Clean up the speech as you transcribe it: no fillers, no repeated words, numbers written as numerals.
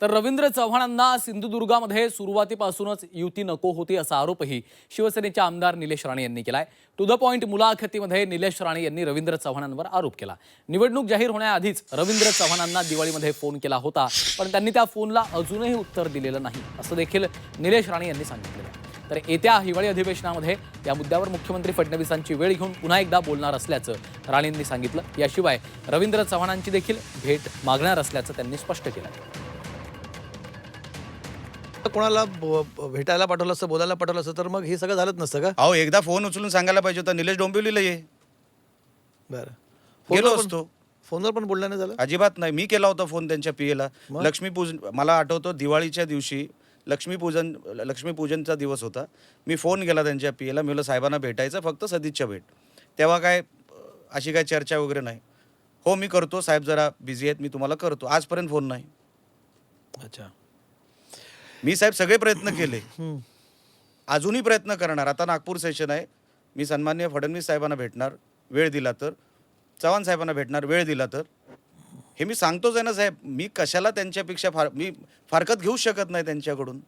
तर रवींद्र चव्हाणांना सिंधुदुर्गामध्ये सुरुवातीपासूनच युती नको होती असा आरोपही शिवसेनेचे आमदार निलेश राणे यांनी केलाय। टू द पॉइंट मुलाखतीमध्ये निलेश राणे यांनी रवींद्र चव्हाणांवर आरोप केला। निवडणूक जाहीर होण्याआधीच रवींद्र चव्हाणांना दिवाळीमध्ये फोन केला होता, पण त्यांनी त्या फोनला अजूनही उत्तर दिलेलं नाही असं देखील निलेश राणे यांनी सांगितलं। तर येत्या हिवाळी अधिवेशनामध्ये या मुद्द्यावर मुख्यमंत्री फडणवीसांची वेळ घेऊन पुन्हा एकदा बोलणार असल्याचं राणेंनी सांगितलं। याशिवाय रवींद्र चव्हाणांची देखील भेट मागणार असल्याचं त्यांनी स्पष्ट केलं। कोणाला भेटायला पाठवलं असतं, बोलायला पाठवलं असतं तर मग हे सगळं झालंच नसतं का? अहो एकदा फोन उचलून सांगायला पाहिजे होता, निलेश डोंबिवलीला ये. बरं, गेलो असतो. फोनवर पण बोलणं नाही झालं? अजिबात नाही. मी केला होता फोन त्यांच्या पीएला. लक्ष्मीपूजन, मला आठवतो दिवाळीच्या दिवशी लक्ष्मीपूजनचा दिवस होता. मी फोन केला त्यांच्या पीएला, मी म्हणलं साहेबांना भेटायचं, फक्त सदिच्छा भेट. तेव्हा काय अशी काय चर्चा वगैरे नाही. हो मी करतो साहेब, जरा बिझी आहेत, मी तुम्हाला करतो. आजपर्यंत फोन नाही. अच्छा, मी साहेब सगळे प्रयत्न केले, अजूनही प्रयत्न करणार. आता नागपूर सेशन आहे, मी सन्माननीय फडणवीस साहेबांना भेटणार, वेळ दिला तर. चव्हाण साहेबांना भेटणार, वेळ दिला तर. हे मी सांगतोच आहे ना साहेब, मी कशाला त्यांच्यापेक्षा मी फारकत घेऊ शकत नाही त्यांच्याकडून.